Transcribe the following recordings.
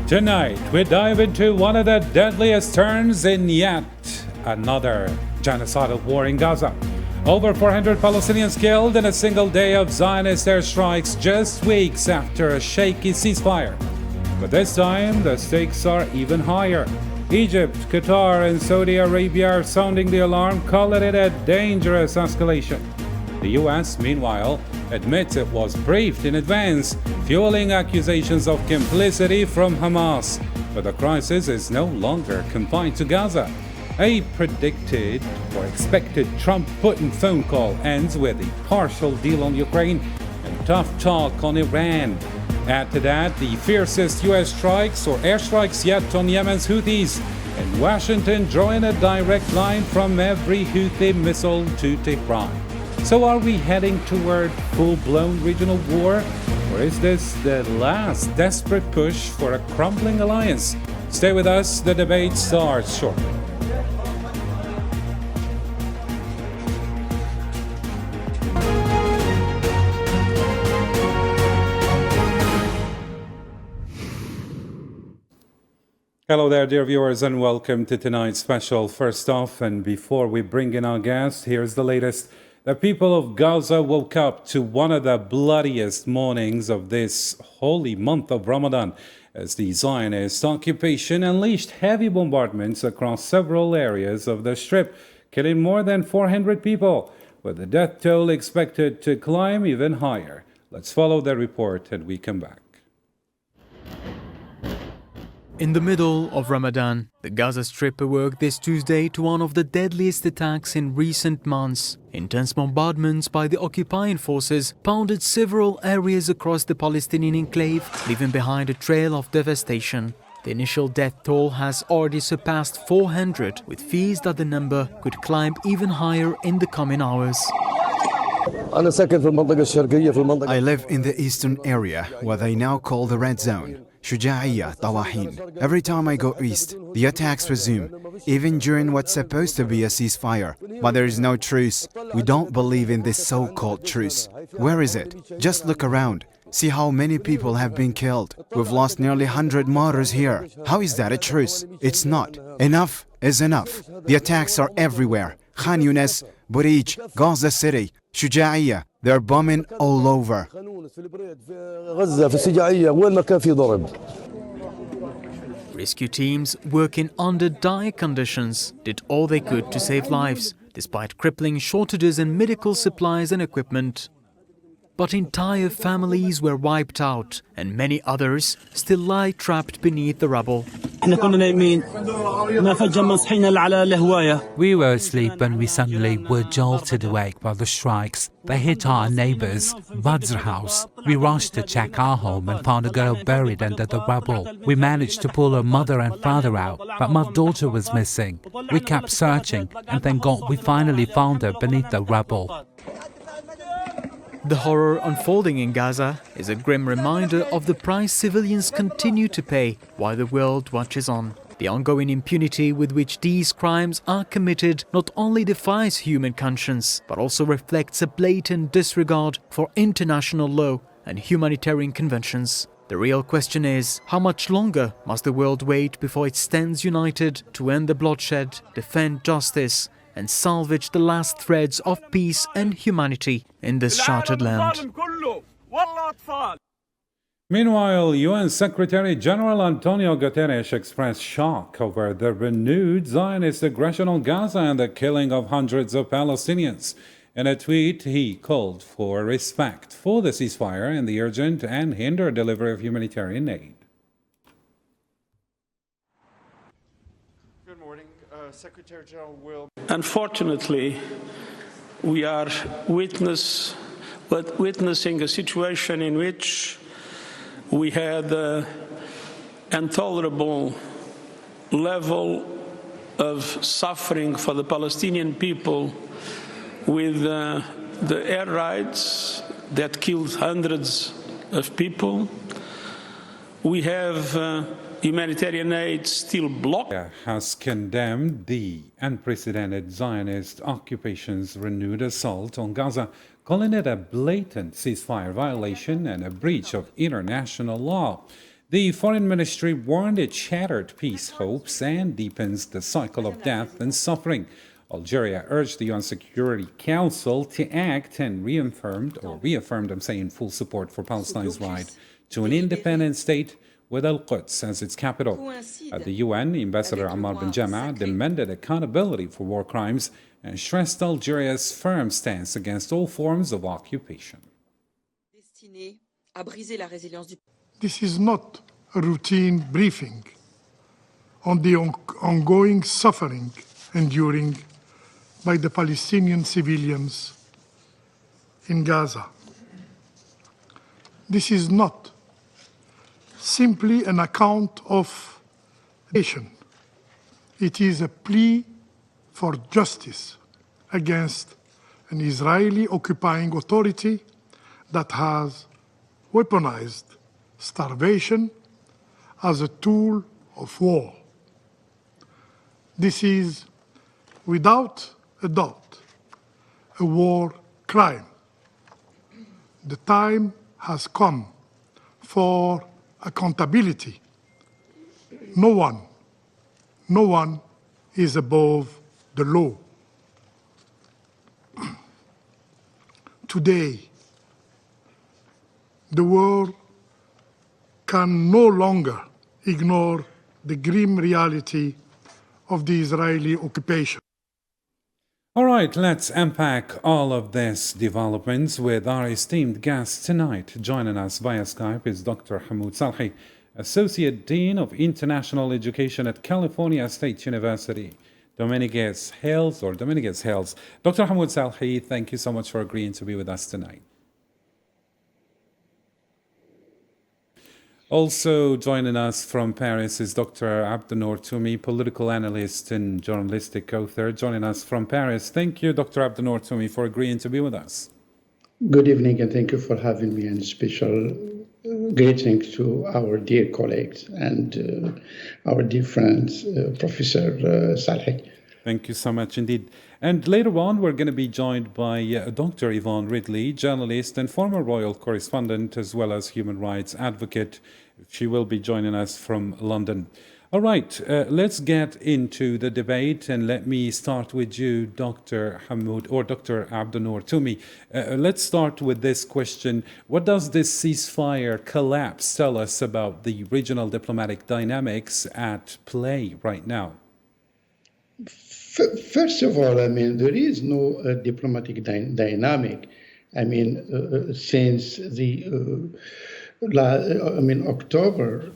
Tonight, we dive into one of the deadliest turns in yet another genocidal war in Gaza. Over 400 Palestinians killed in a single day of Zionist airstrikes just weeks after a shaky ceasefire. But this time, the stakes are even higher. Egypt, Qatar, and Saudi Arabia are sounding the alarm, calling it a dangerous escalation. The US, meanwhile, admits it was briefed in advance, fueling accusations of complicity from Hamas. But the crisis is no longer confined to Gaza. A predicted or expected Trump-Putin phone call ends with a partial deal on Ukraine and tough talk on Iran. Add to that the fiercest US strikes or airstrikes yet on Yemen's Houthis, and Washington drawing a direct line from every Houthi missile to Tehran. So are we heading toward full-blown regional war? Or is this the last desperate push for a crumbling alliance? Stay with us, the debate starts shortly. Hello there, dear viewers, and welcome to tonight's special. First off, and before we bring in our guest, here's the latest. The people of Gaza woke up to one of the bloodiest mornings of this holy month of Ramadan as the Zionist occupation unleashed heavy bombardments across several areas of the Strip, killing more than 400 people, with the death toll expected to climb even higher. Let's follow the report and we come back. In the middle of Ramadan, the Gaza Strip awoke this Tuesday to one of the deadliest attacks in recent months. Intense bombardments by the occupying forces pounded several areas across the Palestinian enclave, leaving behind a trail of devastation. The initial death toll has already surpassed 400, with fears that the number could climb even higher in the coming hours. I live in the eastern area, what they now call the Red Zone. Shuja'iyya, Tawahin. Every time I go east, the attacks resume, even during what's supposed to be a ceasefire. But there is no truce. We don't believe in this so-called truce. Where is it? Just look around. See how many people have been killed. We've lost nearly 100 martyrs here. How is that a truce? It's not. Enough is enough. The attacks are everywhere. Khan Yunis, Burij, Gaza City, Shuja'iyya. They're bombing all over. Rescue teams working under dire conditions did all they could to save lives, despite crippling shortages in medical supplies and equipment. But entire families were wiped out, and many others still lie trapped beneath the rubble. We were asleep when we suddenly were jolted awake by the strikes. They hit our neighbor's Badr house. We rushed to check our home and found a girl buried under the rubble. We managed to pull her mother and father out, but my daughter was missing. We kept searching, and thank God we finally found her beneath the rubble. The horror unfolding in Gaza is a grim reminder of the price civilians continue to pay while the world watches on. The ongoing impunity with which these crimes are committed not only defies human conscience, but also reflects a blatant disregard for international law and humanitarian conventions. The real question is, how much longer must the world wait before it stands united to end the bloodshed, defend justice, and salvage the last threads of peace and humanity in this shattered land? Meanwhile, UN Secretary General Antonio Guterres expressed shock over the renewed Zionist aggression on Gaza and the killing of hundreds of Palestinians. In a tweet, he called for respect for the ceasefire and the urgent and hindered delivery of humanitarian aid. Good morning, Secretary General will. Unfortunately, we are witnessing a situation in which we had an intolerable level of suffering for the Palestinian people with the air raids that killed hundreds of people. We have humanitarian aid still blocked. Has condemned the unprecedented Zionist occupation's renewed assault on Gaza, calling it a blatant ceasefire violation and a breach of international law. The foreign ministry warned it shattered peace hopes and deepens the cycle of death and suffering. Algeria urged the UN Security Council to act and reaffirmed, I'm saying, full support for Palestine's right to an independent state with Al-Quds as its capital. At the UN, Ambassador Ammar bin Jama demanded accountability for war crimes and stressed Algeria's firm stance against all forms of occupation. This is not a routine briefing on the ongoing suffering enduring by the Palestinian civilians in Gaza. This is not simply an account of nation. It is a plea for justice against an Israeli occupying authority that has weaponized starvation as a tool of war. This is, without a doubt, a war crime. The time has come for accountability. No one is above the law. Today, the world can no longer ignore the grim reality of the Israeli occupation. All right, let's unpack all of these developments with our esteemed guest tonight. Joining us via Skype is Dr. Hamoud Salhi, Associate Dean of International Education at California State University. Dominguez Hales. Dr. Hamoud Salhi, thank you so much for agreeing to be with us tonight. Also joining us from Paris is Dr. Abdenour Toumi, political analyst and journalistic author, joining us from Paris. Thank you, Dr. Abdenour Toumi, for agreeing to be with us. Good evening, and thank you for having me, and special greetings to our dear colleagues and our dear friends, Professor Salhi. Thank you so much indeed. And later on, we're going to be joined by Dr. Yvonne Ridley, journalist and former royal correspondent, as well as human rights advocate. She will be joining us from London. All right, let's get into the debate, and let me start with you, Dr. Hamoud, or Dr. Abdenour Toumi. Let's start with this question. What does this ceasefire collapse tell us about the regional diplomatic dynamics at play right now? First of all, I mean, there is no diplomatic dynamic. I mean, since the October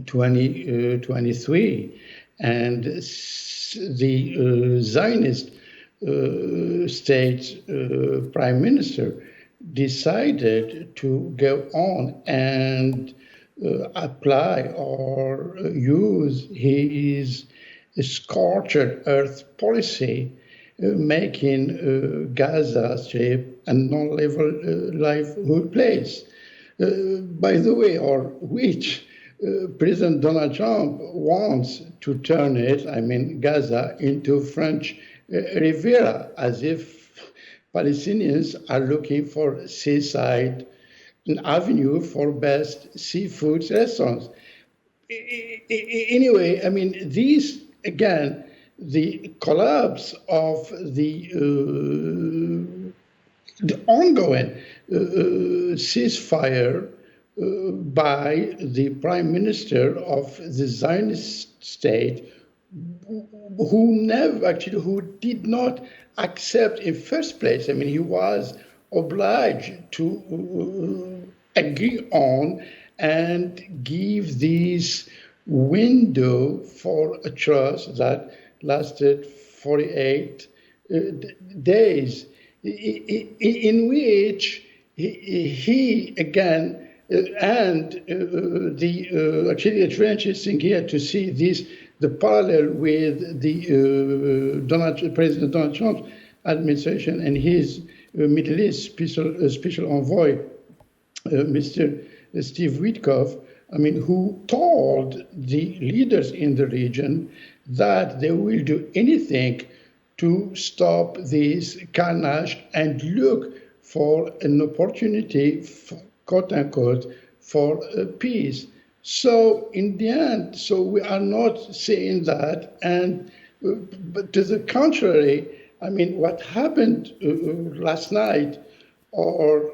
2023, and the Zionist state prime minister decided to go on and apply or use his scorched earth policy, making Gaza Strip a non-level livelihood place. By the way, or which President Donald Trump wants to turn it, I mean Gaza, into French Riviera, as if Palestinians are looking for seaside, an avenue for best seafood restaurants. Anyway, I mean, these, again, the collapse of the ongoing ceasefire by the prime minister of the Zionist state, who did not accept in first place. I mean, he was obliged to agree on and give this window for a truce that lasted 48 days, in which he again, and the actually it's very interesting here to see this, the parallel with the President Donald Trump's administration and his Middle East special envoy, Mr. Steve Witkoff, I mean, who told the leaders in the region that they will do anything to stop this carnage and look for an opportunity, quote unquote, for peace. So in the end, so we are not saying that, and but to the contrary, I mean, what happened last night, or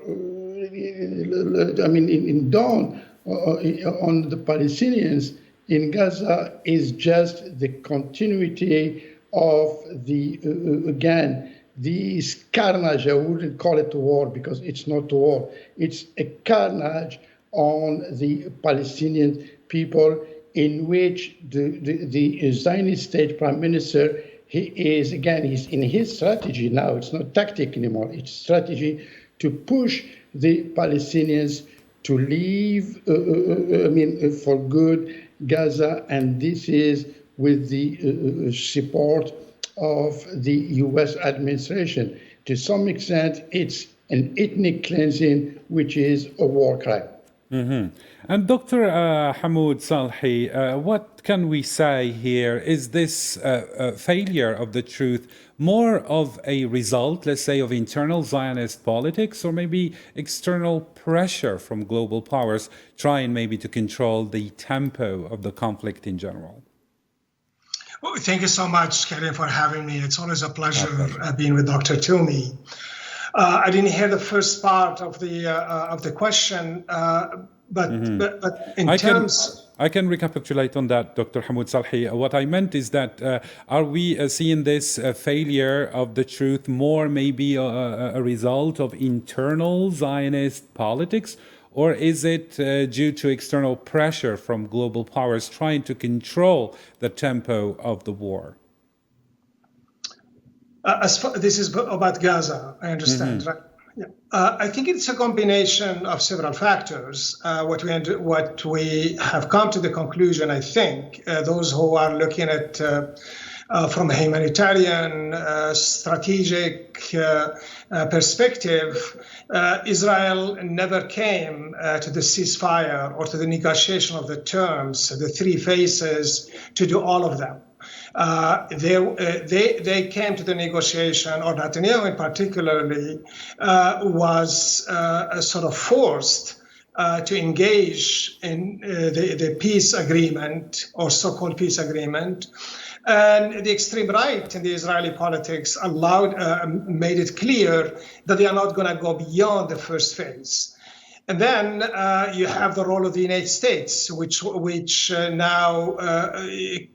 I mean, in dawn on the Palestinians in Gaza is just the continuity of the again this carnage. I wouldn't call it a war because it's not a war. It's a carnage on the Palestinian people, in which the Zionist state prime minister, he's in his strategy now. It's not tactic anymore. It's strategy to push the Palestinians to leave, for good, Gaza, and this is with the support of the U.S. administration. To some extent, it's an ethnic cleansing, which is a war crime. Mm-hmm. And Dr. Hamoud Salhi, what can we say here? Is this failure of the truth more of a result, let's say, of internal Zionist politics, or maybe external pressure from global powers trying maybe to control the tempo of the conflict in general? Well, thank you so much, Karim, for having me. It's always a pleasure being with Dr. Toomey. I didn't hear the first part of the question, but in terms. I can recapitulate on that, Dr. Hamoud Salhi. What I meant is that are we seeing this failure of the truth more maybe a result of internal Zionist politics, or is it due to external pressure from global powers trying to control the tempo of the war? This is about Gaza, I understand, right? Yeah. I think it's a combination of several factors. What we have come to the conclusion, I think, those who are looking at from a humanitarian, strategic perspective, Israel never came to the ceasefire or to the negotiation of the terms, the three phases, to do all of them. They came to the negotiation, or Netanyahu in particularly, was sort of forced to engage in the peace agreement, or so-called peace agreement. And the extreme right in the Israeli politics made it clear that they are not going to go beyond the first phase. And then you have the role of the United States, which now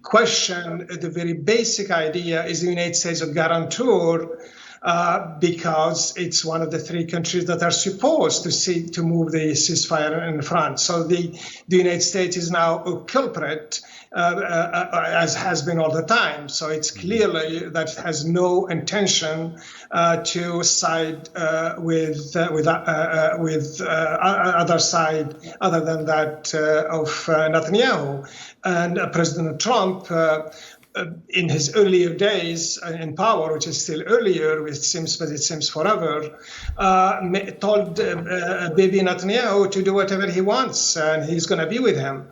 question the very basic idea: is the United States a guarantor? Because it's one of the three countries that are supposed to move the ceasefire in front. So the United States is now a culprit, as has been all the time. So it's clearly that it has no intention to side with other side other than that of Netanyahu. And President Trump, in his earlier days in power, which is still earlier, it seems forever, told Bibi Netanyahu to do whatever he wants, and he's going to be with him.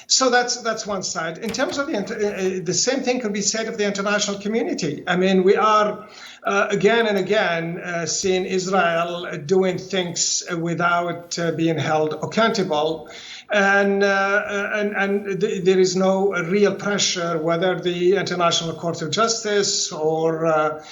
So that's one side. In terms of the same thing could be said of the international community. I mean, we are again and again seeing Israel doing things without being held accountable. And there is no real pressure, whether the International Court of Justice or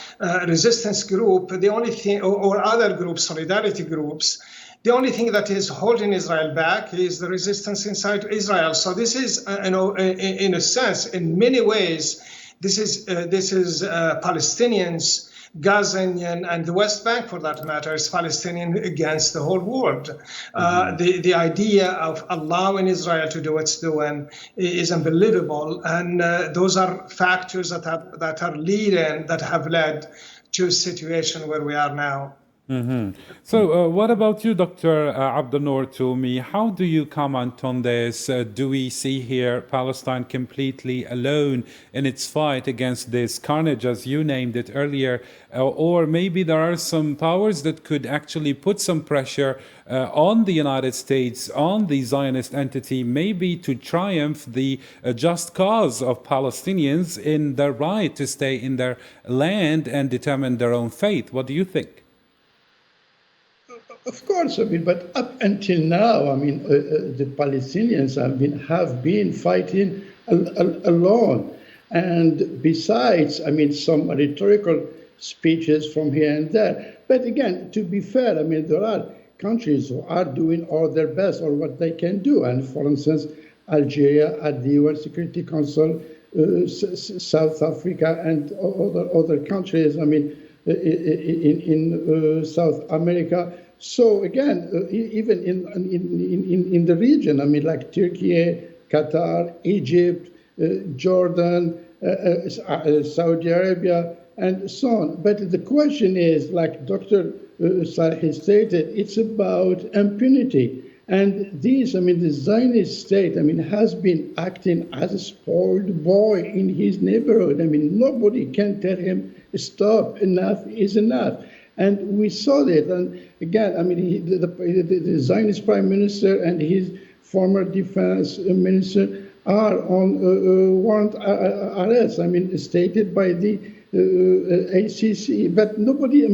resistance group, the only thing, or other groups, solidarity groups, the only thing that is holding Israel back is the resistance inside Israel. So this is, in a sense, in many ways, this is Palestinians, Gazan, and the West Bank, for that matter, is Palestinian against the whole world. The idea of allowing Israel to do what it's doing is unbelievable, and those are factors that have led to a situation where we are now. Mm-hmm. So what about you, Dr. Abdel Toomey? How do you comment on this? Do we see here Palestine completely alone in its fight against this carnage, as you named it earlier? Or maybe there are some powers that could actually put some pressure on the United States, on the Zionist entity, maybe to triumph the just cause of Palestinians in their right to stay in their land and determine their own fate. What do you think? Of course, but up until now, the Palestinians have been fighting alone. And besides, some rhetorical speeches from here and there. But again, to be fair, there are countries who are doing all their best or what they can do. And for instance, Algeria at the UN Security Council, South Africa, and other countries, in South America. So again, even in the region, like Turkey, Qatar, Egypt, Jordan, Saudi Arabia, and so on. But the question is, like Dr. Salhi stated, it's about impunity. And this, the Zionist state, has been acting as a spoiled boy in his neighborhood. Nobody can tell him, stop, enough is enough. And we saw that. And again, the Zionist prime minister and his former defense minister are on warrant arrest, stated by the ACC. But nobody,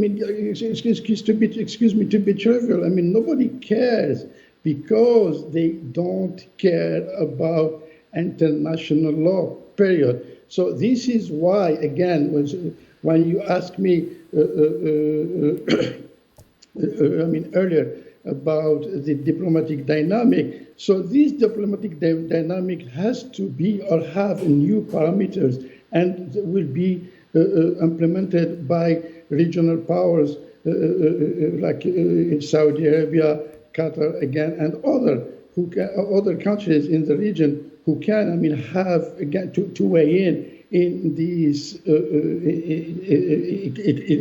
excuse me to be trivial, nobody cares, because they don't care about international law, period. So this is why, again, when you ask me earlier about the diplomatic dynamic, so this diplomatic dynamic has to be or have new parameters and will be implemented by regional powers like in Saudi Arabia, Qatar again, and other countries in the region who can, have again to weigh in this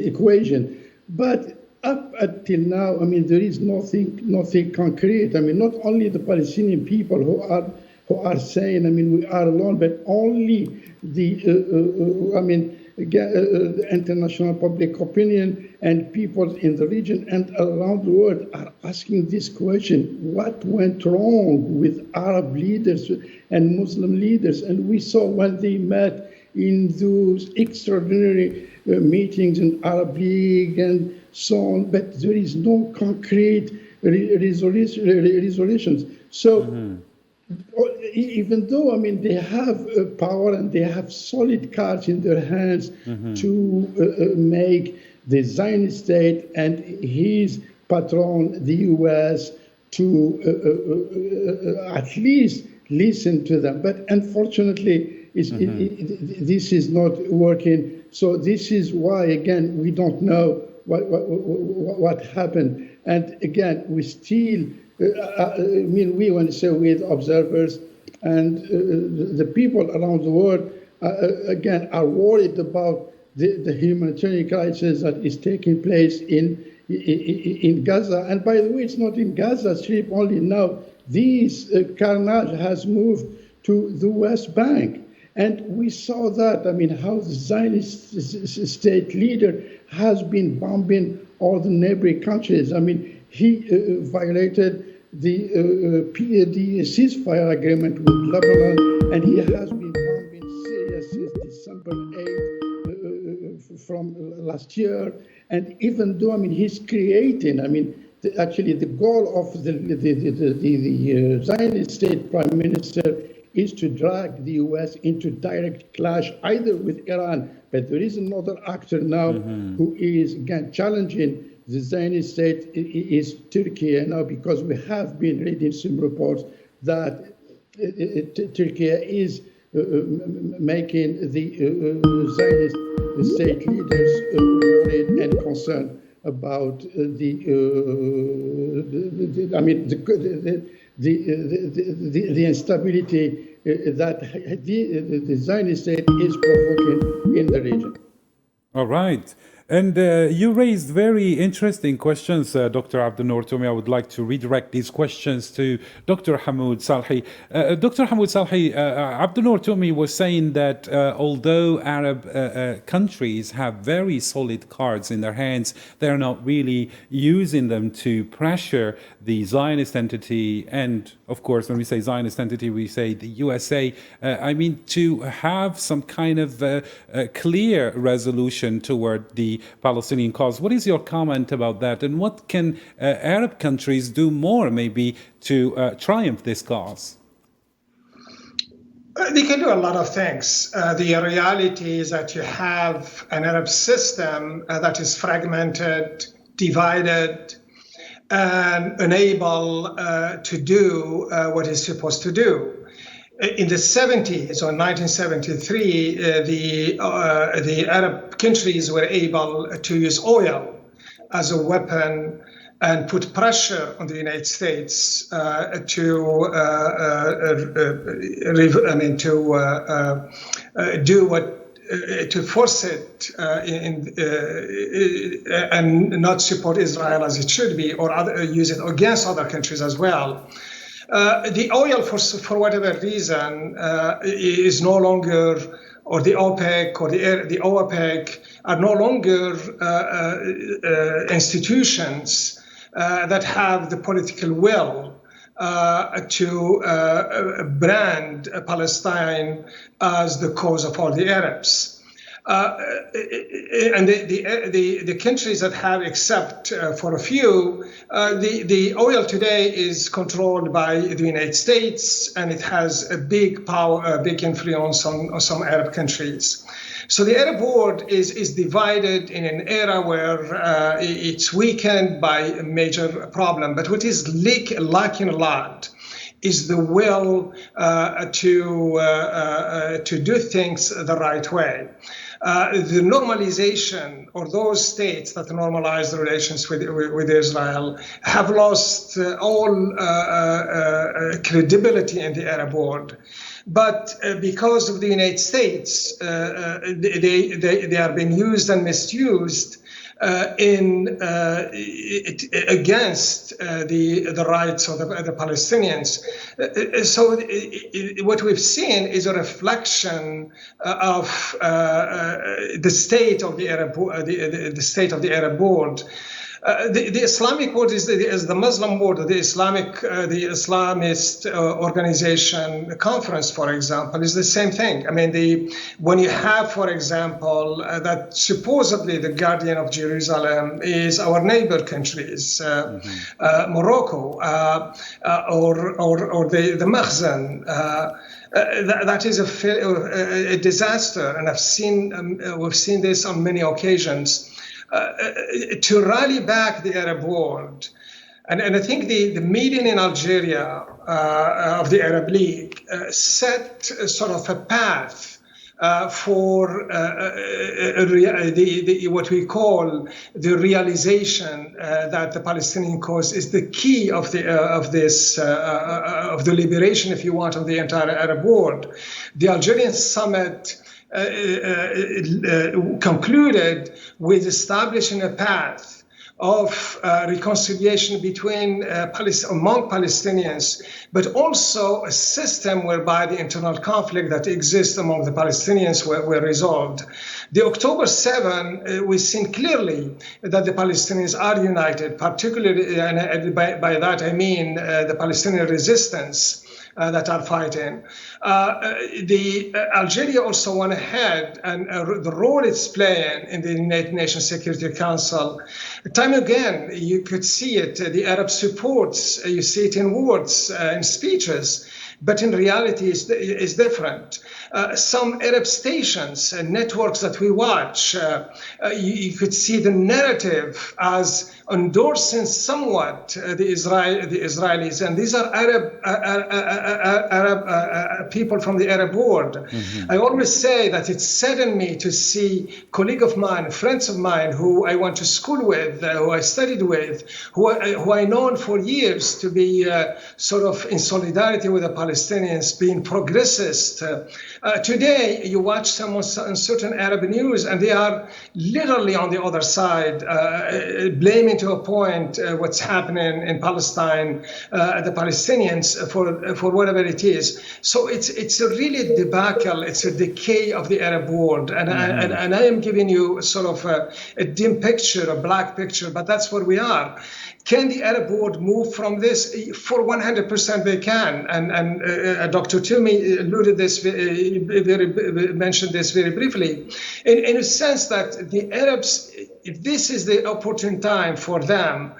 equation. But up until now, there is nothing concrete. Not only the Palestinian people who are saying, we are alone, but only the international public opinion and people in the region and around the world are asking this question: what went wrong with Arab leaders and Muslim leaders? And we saw when they met in those extraordinary meetings in Arab League and so on, but there is no concrete resolutions. So even though, they have power and they have solid cards in their hands to make the Zionist state and his patron, the US, to at least listen to them. But unfortunately, this is not working. So this is why, again, we don't know what happened. And again, we still, we want to say with observers and the people around the world, again, are worried about the humanitarian crisis that is taking place in Gaza. And by the way, it's not in Gaza Strip only now. This carnage has moved to the West Bank. And we saw that, how the Zionist state leader has been bombing all the neighboring countries. He violated the ceasefire agreement with Lebanon, and he has been bombing Syria since December 8th from last year. And even though, he's creating, actually the goal of the Zionist state prime minister is to drag the US into direct clash either with Iran, but there is another actor now who is, again, challenging the Zionist state, is Turkey now, because we have been reading some reports that Turkey is making the Zionist state leaders worried and concerned about the instability that the Zionist state is provoking in the region. All right. And you raised very interesting questions, Dr. Abdel-Nour Toumi. I would like to redirect these questions to Dr. Hamoud Salhi. Dr. Hamoud Salhi, Abdel-Nour Toumi was saying that although Arab countries have very solid cards in their hands, they're not really using them to pressure the Zionist entity. And of course, when we say Zionist entity, we say the USA. To have some kind of clear resolution toward the the Palestinian cause. What is your comment about that? And what can Arab countries do more, maybe, to triumph this cause? They can do a lot of things. The reality is that you have an Arab system that is fragmented, divided, and unable to do what it's supposed to do. In the 70s, or 1973, the Arab countries were able to use oil as a weapon and put pressure on the United States to force it and not support Israel as it should be, or use it against other countries as well. The oil, for whatever reason, is no longer, or the OPEC or the OPEC are no longer institutions that have the political will to brand Palestine as the cause of all the Arabs. And the countries that have, except for a few, the oil today is controlled by the United States, and it has a big power, a big influence on some Arab countries. So the Arab world is divided in an era where it's weakened by a major problem. But what is lacking a lot is the will to do things the right way. The normalization, or those states that normalize the relations with Israel, have lost all credibility in the Arab world. But because of the United States, they are being used and misused against the rights of the Palestinians. So what we've seen is a reflection of the state of the Arab world. The Islamic world is the Muslim world. The Islamist organization conference, for example, is the same thing. I mean, when you have, for example, that supposedly the guardian of Jerusalem is our neighbor countries, Morocco, or the Makhzen. That is a disaster, and we've seen this on many occasions. To rally back the Arab world, and I think the meeting in Algeria of the Arab League set sort of a path for what we call the realization that the Palestinian cause is the key of the liberation, if you want, of the entire Arab world. The Algerian summit concluded with establishing a path of reconciliation among Palestinians, but also a system whereby the internal conflict that exists among the Palestinians were resolved. The October 7, we've seen clearly that the Palestinians are united, particularly, and by that I mean the Palestinian resistance that are fighting. Algeria also went ahead, and the role it's playing in the United Nations Security Council, time again, you could see it, the Arab supports, you see it in words, in speeches, but in reality is different. Some Arab stations and networks that we watch, you could see the narrative as endorsing somewhat the Israelis, and these are Arab people from the Arab world. Mm-hmm. I always say that it saddened me to see colleagues of mine, friends of mine, who I went to school with, who I studied with, who I known for years to be sort of in solidarity with the Palestinians, being progressist. Today, you watch some on certain Arab news, and they are literally on the other side, blaming to a point what's happening in Palestine, the Palestinians for whatever it is. So it's a really debacle. It's a decay of the Arab world, and I am giving you sort of a dim picture, a black picture, but that's what we are. Can the Arab world move from this? For 100% they can. And Dr. Tilmy alluded this, mentioned this very briefly, in a sense that the Arabs if this is the opportune time for them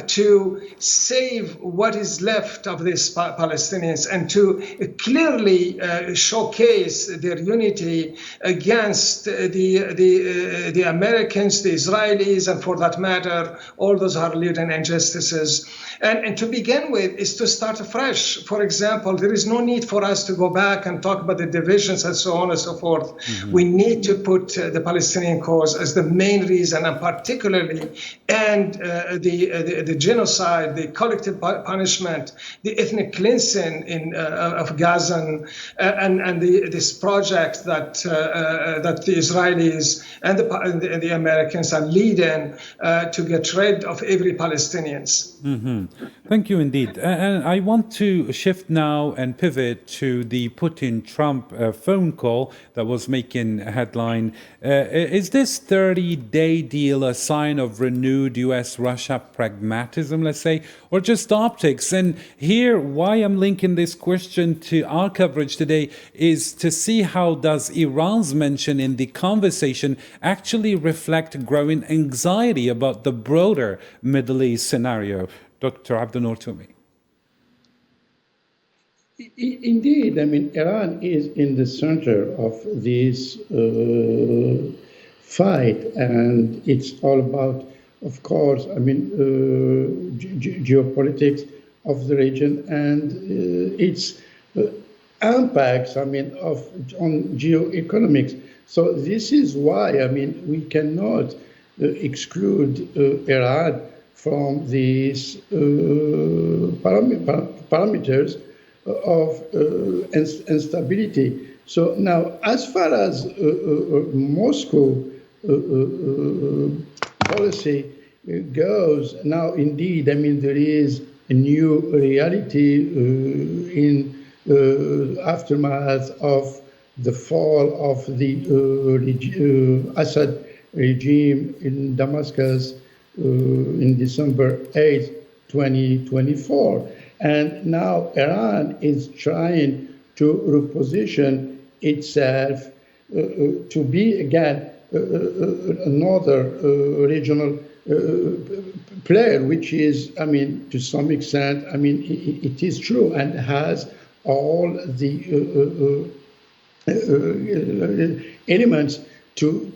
to save what is left of these Palestinians and to clearly showcase their unity against the Americans, the Israelis, and for that matter, all those Harlem injustices. And to begin with is to start afresh. For example, there is no need for us to go back and talk about the divisions and so on and so forth. We need to put the Palestinian cause as the main reason, and particularly the genocide, the collective punishment, the ethnic cleansing of Gaza, and this project that the Israelis and the Americans are leading to get rid of every Palestinians. Thank you indeed. And I want to shift now and pivot to the Putin-Trump phone call that was making a headline. Is this 30-day deal a sign of renewed US-Russia pragmatism, let's say, or just optics? And here, why I'm linking this question to our coverage today is to see how does Iran's mention in the conversation actually reflect growing anxiety about the broader Middle East scenario. Dr. Abdul Toumi. Indeed, I mean, Iran is in the center of this fight, and it's all about, of course, I mean, geopolitics of the region and its impacts, I mean, on geoeconomics. So this is why, I mean, we cannot exclude Iran from these parameters of instability. So now, as far as Moscow policy goes, now indeed, I mean, there is a new reality in aftermath of the fall of the Assad regime in Damascus in December 8, 2024. And now Iran is trying to reposition itself to be again another regional player, which is, I mean, to some extent, I mean, it is true and has all the elements to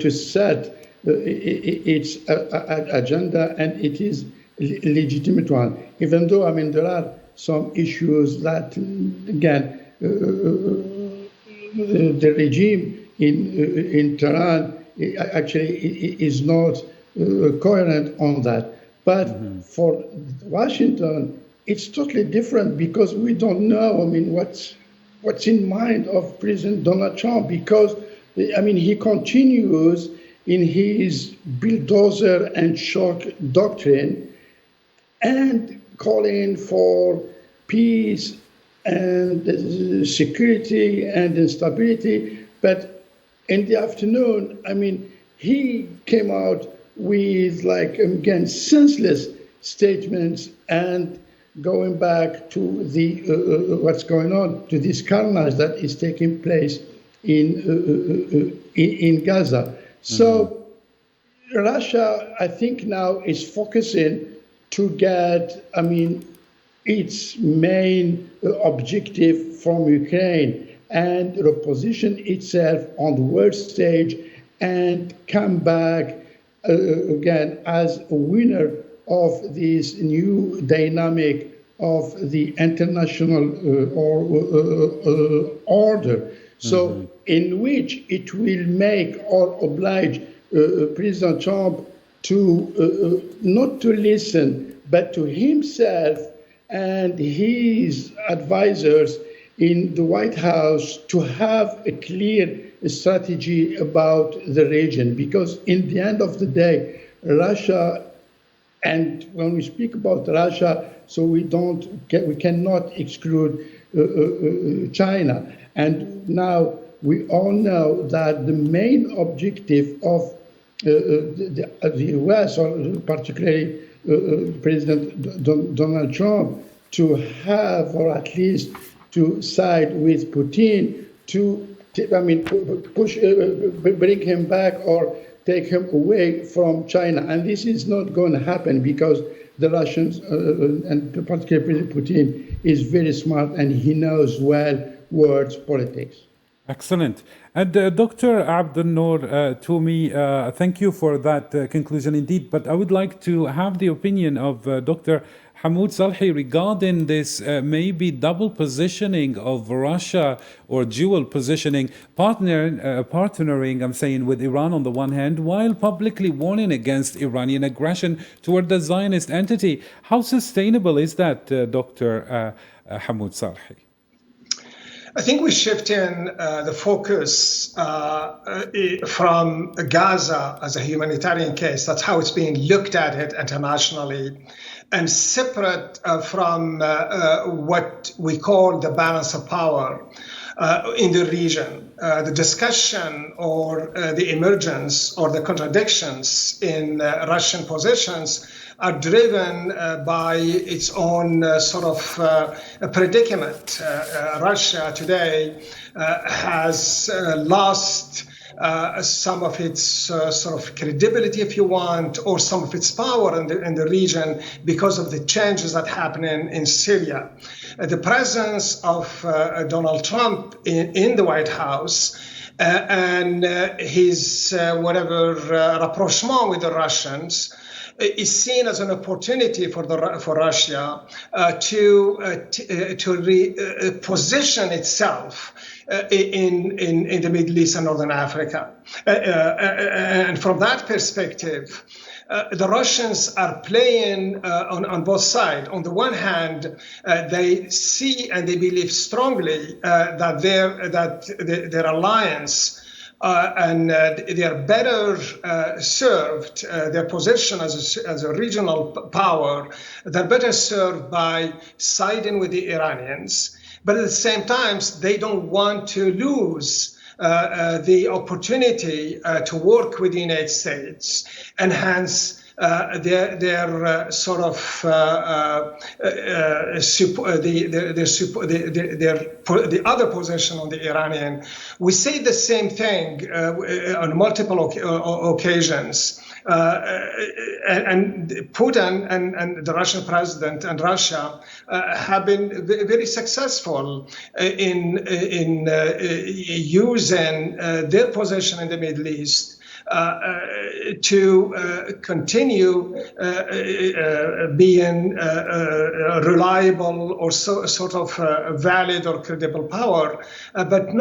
set its agenda, and it is a legitimate one. Even though, I mean, there are some issues that, again, the regime in Tehran actually is not coherent on that. But for Washington, it's totally different because we don't know, I mean, what's in mind of President Donald Trump, because, I mean, he continues in his bulldozer and shock doctrine and calling for peace and security and instability. But in the afternoon, I mean, he came out with, like, again, senseless statements and going back to the what's going on, to this carnage that is taking place in Gaza. So Russia, I think now is focusing to get, I mean, its main objective from Ukraine and reposition itself on the world stage and come back again as a winner of this new dynamic of the international order. So in which it will make or oblige President Trump to not to listen, but to himself and his advisors in the White House to have a clear strategy about the region. Because in the end of the day, Russia, and when we speak about Russia, so we cannot exclude China. And now we all know that the main objective of the US, or particularly President Donald Trump, to have, or at least to side with Putin, to push, bring him back, or take him away from China. And this is not going to happen because the Russians, and particularly President Putin, is very smart and he knows well world politics. Excellent. And Dr. Abdel Noor Toumi, thank you for that conclusion indeed. But I would like to have the opinion of Dr. Hamoud Salhi regarding this maybe double positioning of Russia or dual positioning, partnering, I'm saying, with Iran on the one hand, while publicly warning against Iranian aggression toward the Zionist entity. How sustainable is that, Dr. Hamoud Salhi? I think we shift in the focus from Gaza as a humanitarian case. That's how it's being looked at it internationally, and separate from what we call the balance of power in the region. The discussion or the emergence or the contradictions in Russian positions are driven by its own sort of predicament. Russia today has lost some of its sort of credibility, if you want, or some of its power in the region because of the changes that happen in Syria. The presence of Donald Trump in the White House and his rapprochement with the Russians is seen as an opportunity for Russia to position itself in the Middle East and Northern Africa. And from that perspective, the Russians are playing on both sides. On the one hand, they see and they believe strongly that their alliance and they are better served, their position as a regional power, they're better served by siding with the Iranians. But at the same time, they don't want to lose the opportunity to work with the United States, and hence their sort of the other position on the Iranian. We say the same thing on multiple occasions. And Putin and the Russian president and Russia have been very successful in using their position in the Middle East to continue being reliable or sort of valid or credible power, but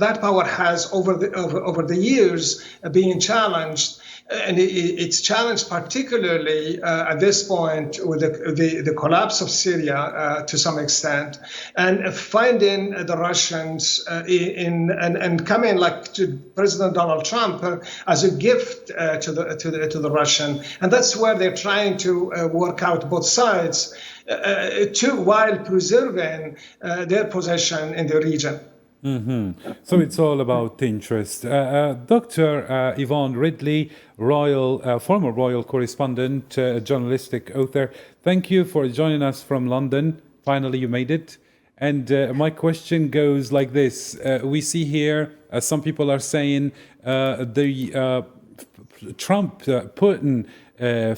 that power has over the years been challenged. And it's challenged particularly at this point with the collapse of Syria to some extent, and finding the Russians and coming like to President Donald Trump as a gift to the Russian, and that's where they're trying to work out both sides while preserving their position in the region. Mm-hmm. So it's all about interest. Dr. Yvonne Ridley, former royal correspondent, journalistic author, thank you for joining us from London. Finally, you made it. And my question goes like this. We see here, some people are saying, the Trump-Putin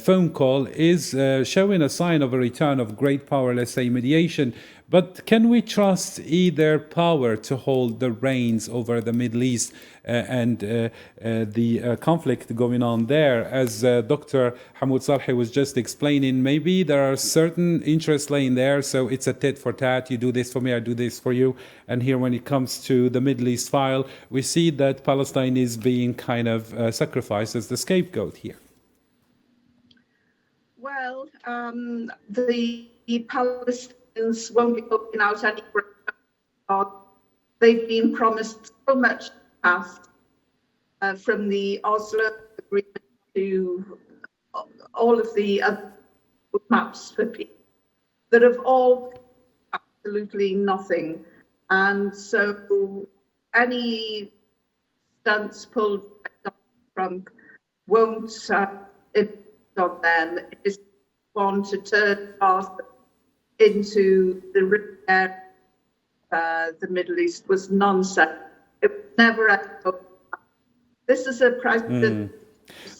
phone call is showing a sign of a return of great power, let's say mediation. But can we trust either power to hold the reins over the Middle East and the conflict going on there? As Dr. Hamoud Salhi was just explaining, maybe there are certain interests laying there, so it's a tit for tat. You do this for me, I do this for you. And here when it comes to the Middle East file, we see that Palestine is being kind of sacrificed as the scapegoat here. Well, the Palestinians won't be looking out any further. They've been promised so much in the past, from the Oslo Agreement to all of the other maps for peace, that have all absolutely nothing. And so any stunts pulled by Donald Trump won't on them. It's one to turn past into the Middle East was nonsense. It was never This is a president.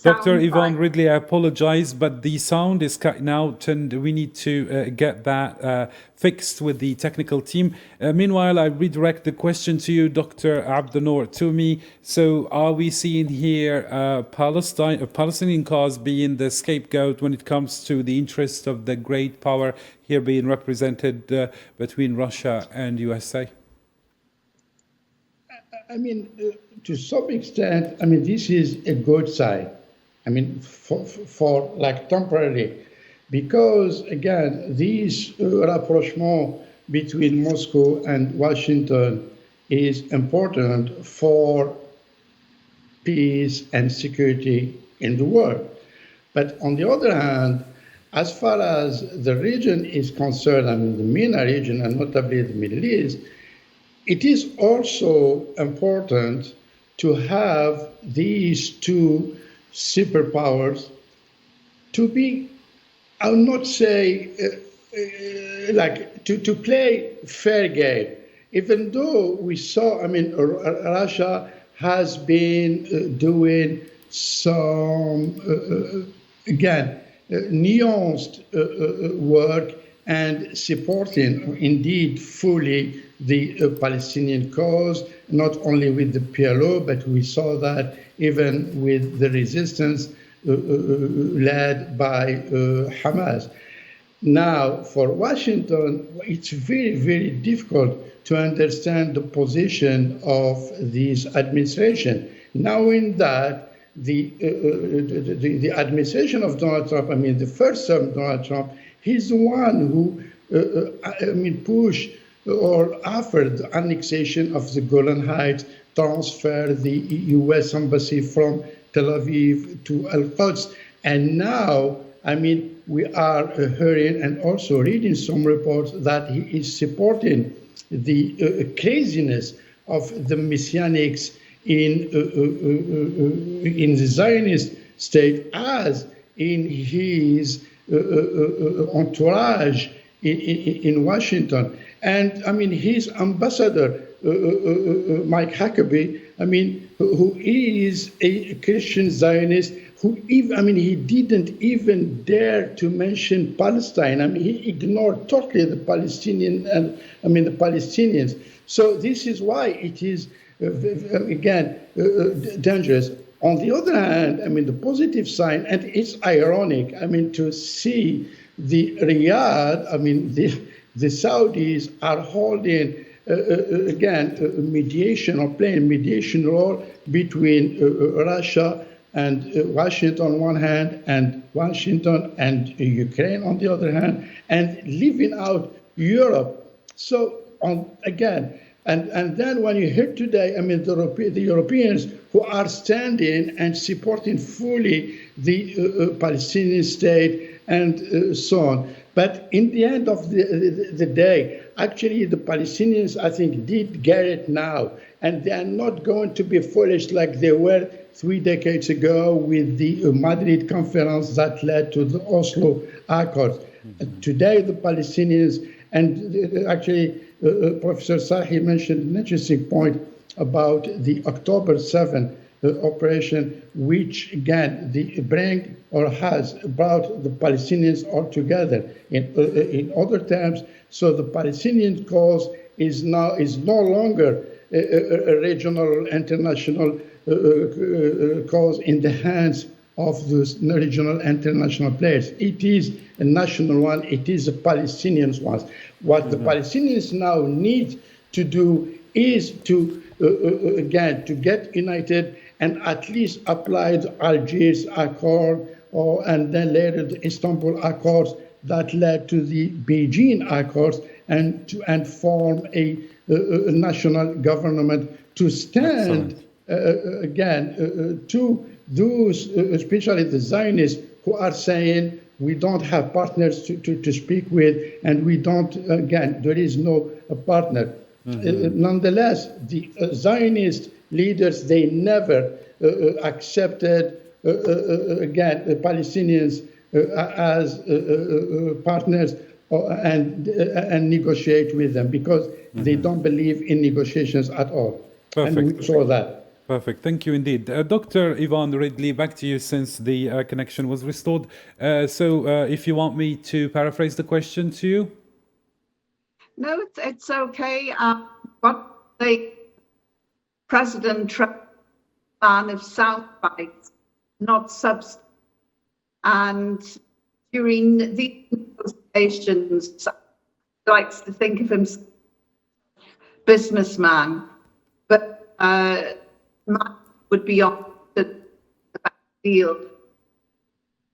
Dr. Yvonne Ridley, I apologize, but the sound is cutting out and we need to get that fixed with the technical team. Meanwhile, I redirect the question to you, Dr. Abdenoor Toumi. So are we seeing here a Palestinian cause being the scapegoat when it comes to the interest of the great power here being represented between Russia and USA? I mean, to some extent, I mean, this is a good sign. I mean, for like temporarily, because again, this rapprochement between Moscow and Washington is important for peace and security in the world. But on the other hand, as far as the region is concerned, I mean, the MENA region and notably the Middle East, it is also important to have these two superpowers to be, I would not say, like to play fair game. Even though we saw, I mean, Russia has been doing some, again, nuanced work and supporting indeed fully the Palestinian cause, not only with the PLO, but we saw that even with the resistance led by Hamas. Now, for Washington, it's very, very difficult to understand the position of this administration, knowing that the administration of Donald Trump, I mean, the first term Donald Trump, he's the one who, pushed or offered the annexation of the Golan Heights, transfer the U.S. embassy from Tel Aviv to Al-Quds. And now, I mean, we are hearing and also reading some reports that he is supporting the craziness of the Messianics in the Zionist state as in his entourage in Washington. And I mean, his ambassador, Mike Huckabee, I mean, who is a Christian Zionist, who even, I mean, he didn't even dare to mention Palestine. I mean, he ignored totally the Palestinian and, I mean, the Palestinians. So this is why it is, again, dangerous. On the other hand, I mean, the positive sign, and it's ironic, I mean, to see the Riyadh, I mean, the Saudis are holding, again, mediation or playing mediation role between Russia and Washington on one hand, and Washington and Ukraine on the other hand, and leaving out Europe. So, again, and then when you hear today, I mean, the Europeans who are standing and supporting fully the Palestinian state and so on. But in the end of the day, actually, the Palestinians, I think, did get it now. And they are not going to be foolish like they were 3 decades ago with the Madrid conference that led to the Oslo Accords. Today, the Palestinians, and actually, Professor Sahi mentioned an interesting point about the October 7 operation, which again has brought the Palestinians all together. In other terms, so the Palestinian cause is no longer a regional, international cause in the hands of those regional, international players. It is a national one. It is a Palestinian one. What the Palestinians now need to do is to again to get united and at least apply the Algiers Accord and then later the Istanbul Accords that led to the Beijing Accords and form a national government to stand again to those, especially the Zionists, who are saying we don't have partners to speak with, and we don't, again, there is no partner. Nonetheless, the Zionist leaders, they never accepted, again, the Palestinians as partners and negotiate with them because they don't believe in negotiations at all. Perfect. And we saw that. Perfect. Thank you indeed. Dr. Yvonne Ridley, back to you since the connection was restored. So if you want me to paraphrase the question to you. No, it's okay. What the President Trump plan of soundbites, not substance. And during these negotiations, he likes to think of himself as a businessman, but would be on the field.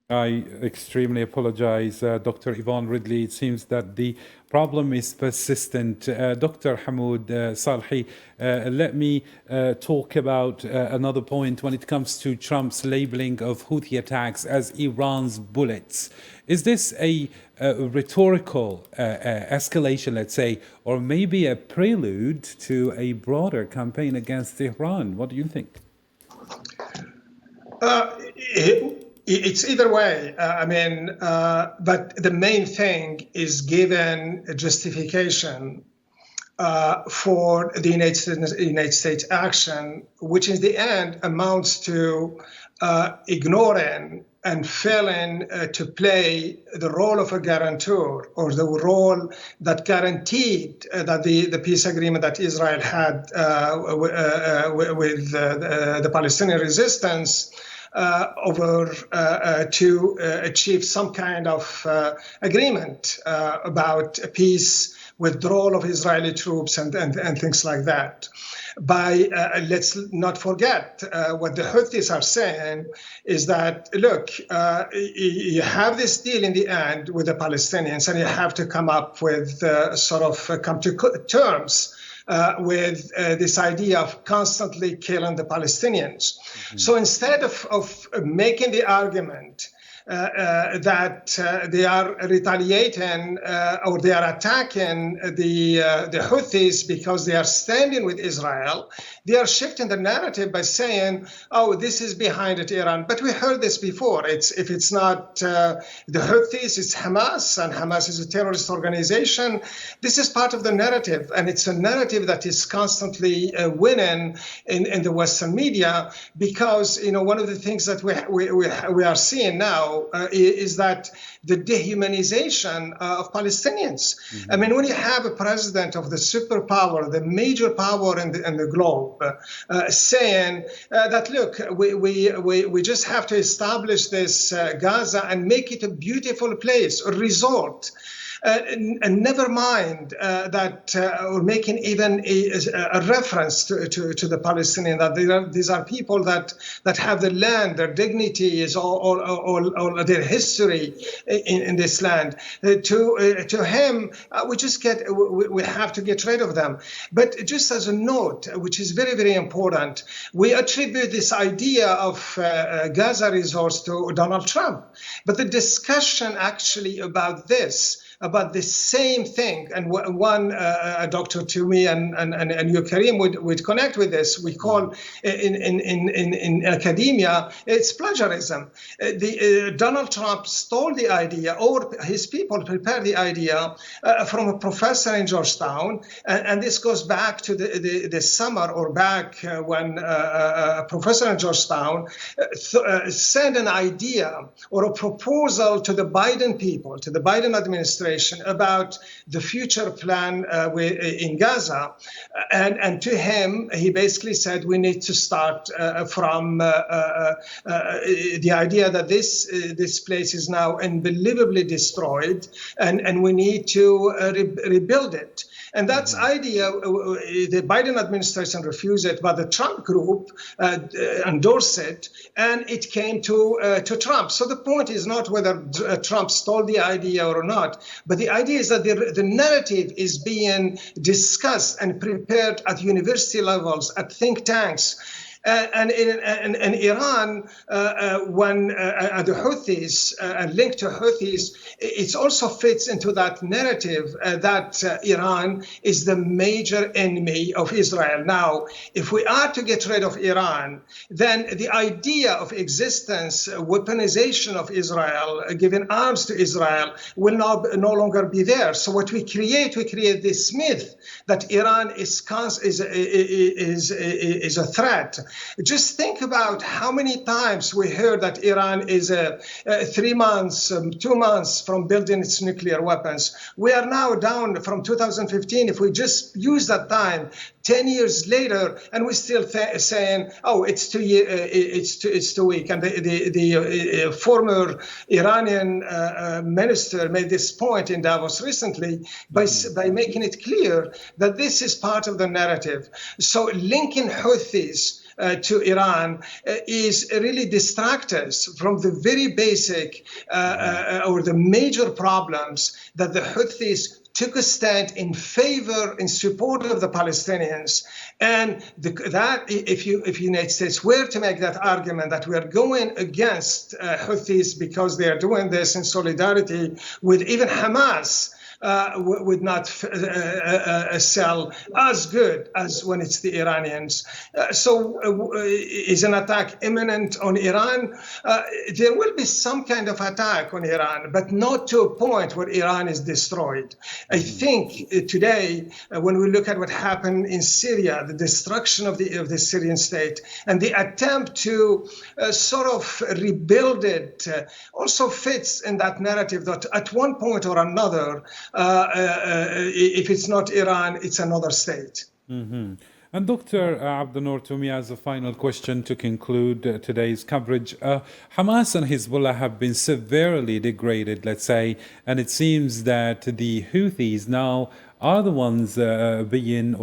I extremely apologize, Dr. Yvonne Ridley. It seems that the problem is persistent. Dr. Hamoud Salhi, let me talk about another point when it comes to Trump's labeling of Houthi attacks as Iran's bullets. Is this a rhetorical escalation, let's say, or maybe a prelude to a broader campaign against Iran? What do you think? It's either way. But the main thing is given a justification for the United States action, which in the end amounts to ignoring and failing to play the role of a guarantor, or the role that guaranteed that the peace agreement that Israel had with the Palestinian resistance to achieve some kind of agreement about a peace, withdrawal of Israeli troops and things like that. Let's not forget what the Houthis are saying is that, look, you have this deal in the end with the Palestinians, and you have to come up with come to terms with this idea of constantly killing the Palestinians. Mm-hmm. So instead of making the argument that they are retaliating or they are attacking the Houthis because they are standing with Israel, they are shifting the narrative by saying, oh, this is behind it, Iran. But we heard this before. If it's not the Houthis, it's Hamas, and Hamas is a terrorist organization. This is part of the narrative, and it's a narrative that is constantly winning in the Western media, because one of the things that we are seeing now is that the dehumanization of Palestinians. Mm-hmm. I mean, when you have a president of the superpower, the major power in the globe, saying that, look, we just have to establish this Gaza and make it a beautiful place, a resort. And never mind that or making even a reference to the Palestinian, that these are people that have the land, their dignity is all their history in this land. To him, we have to get rid of them. But just as a note, which is very, very important, we attribute this idea of Gaza resorts to Donald Trump. But the discussion actually about the same thing, and one Dr. Toumi and you, Karim, would connect with this. We call in academia, it's plagiarism. Donald Trump stole the idea, or his people prepared the idea from a professor in Georgetown, and this goes back to the summer, or back when a professor in Georgetown sent an idea or a proposal to the Biden people, to the Biden administration, about the future plan in Gaza, and to him he basically said we need to start from the idea that this place is now unbelievably destroyed, and we need to rebuild it. And that's idea, the Biden administration refused it, but the Trump group endorsed it, and it came to Trump. So the point is not whether Trump stole the idea or not, but the idea is that the narrative is being discussed and prepared at university levels, at think tanks. And in Iran, when the Houthis, linked to Houthis, it also fits into that narrative that Iran is the major enemy of Israel. Now, if we are to get rid of Iran, then the idea of existence, weaponization of Israel, giving arms to Israel, will no longer be there. So what we create this myth that Iran is a threat. Just think about how many times we heard that Iran is 3 months, 2 months from building its nuclear weapons. We are now down from 2015. If we just use that time, 10 years later, and we're still saying, "Oh, it's too weak." And the former Iranian minister made this point in Davos recently by making it clear that this is part of the narrative. So linking Houthis to Iran is really distract us from the very basic or the major problems that the Houthis took a stand in favor, in support of the Palestinians, and that if United States were to make that argument that we are going against Houthis because they are doing this in solidarity with even Hamas, would not sell as good as when it's the Iranians. So is an attack imminent on Iran? There will be some kind of attack on Iran, but not to a point where Iran is destroyed. I think today, when we look at what happened in Syria, the destruction of the Syrian state, and the attempt to sort of rebuild it also fits in that narrative that at one point or another, if it's not Iran, it's another state. Mm-hmm. And Dr. Abdunnoor, to me, as a final question to conclude today's coverage, Hamas and Hezbollah have been severely degraded, let's say, and it seems that the Houthis now are the ones being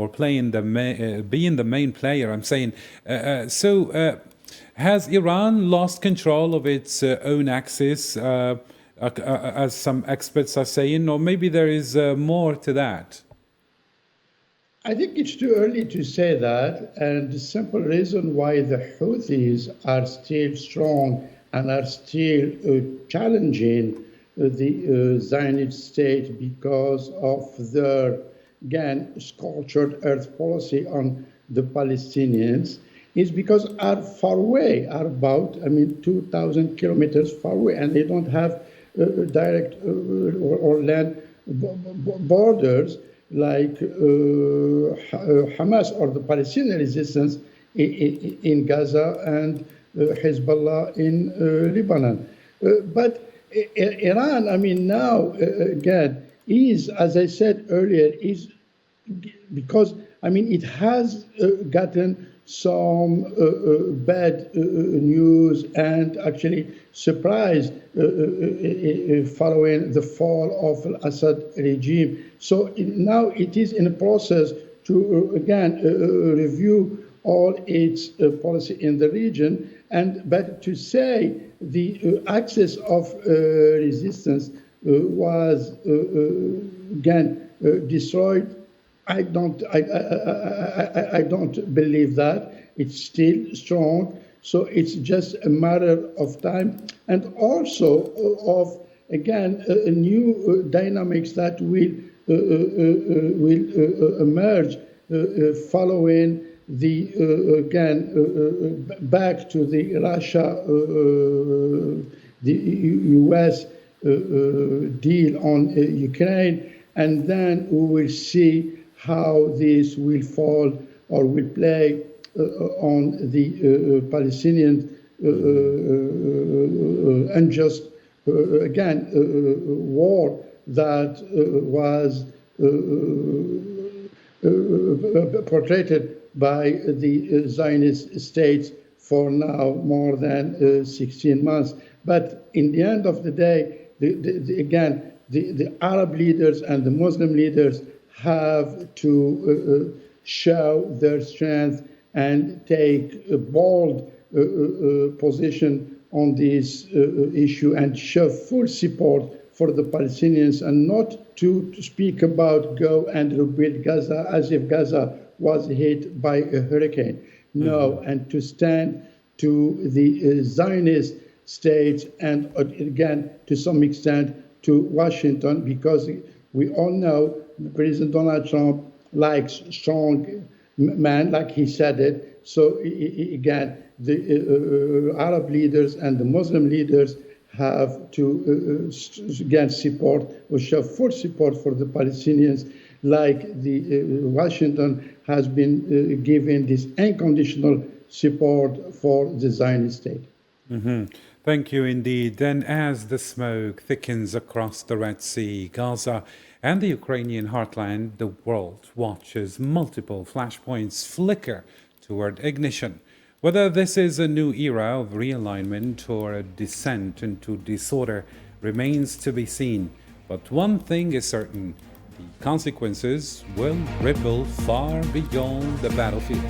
the main player. I'm saying, has Iran lost control of its own axis? As some experts are saying, or maybe there is more to that? I think it's too early to say that, and the simple reason why the Houthis are still strong and are still challenging the Zionist state because of their, again, scorched earth policy on the Palestinians is because are far away, are about, 2,000 kilometers far away, and they don't have direct or land borders like Hamas or the Palestinian resistance in Gaza and Hezbollah in Lebanon. But Iran, now, again, is, as I said earlier, is because, it has gotten some bad news and actually surprised following the fall of the Assad regime. So now it is in a process to, again, review all its policy in the region. But to say the axis of resistance was, again, destroyed, I don't believe that. It's still strong, so it's just a matter of time, and also of, again, new dynamics that will emerge following the again back to the Russia, the U.S. Deal on Ukraine, and then we will see how this will fall or will play on the Palestinian unjust, again, war that was portrayed by the Zionist states for now more than 16 months. But in the end of the day, the Arab leaders and the Muslim leaders have to show their strength and take a bold position on this issue and show full support for the Palestinians, and not to speak about go and rebuild Gaza as if Gaza was hit by a hurricane. No, and to stand to the Zionist states and, again, to some extent, to Washington, because we all know President Donald Trump likes strong men, like he said it. So again, the Arab leaders and the Muslim leaders have to again support or show full support for the Palestinians, like the Washington has been giving this unconditional support for the Zionist state. Thank you indeed. And as the smoke thickens across the Red Sea, Gaza, and the Ukrainian heartland, the world watches multiple flashpoints flicker toward ignition. Whether this is a new era of realignment or a descent into disorder remains to be seen. But one thing is certain, the consequences will ripple far beyond the battlefield.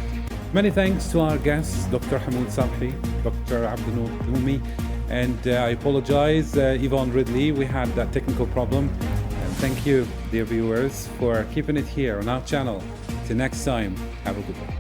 Many thanks to our guests, Dr. Hamoud Sabhi, Dr. Abdul Noumi, and I apologize, Yvonne Ridley, we had that technical problem. And thank you, dear viewers, for keeping it here on our channel. Till next time, have a good one.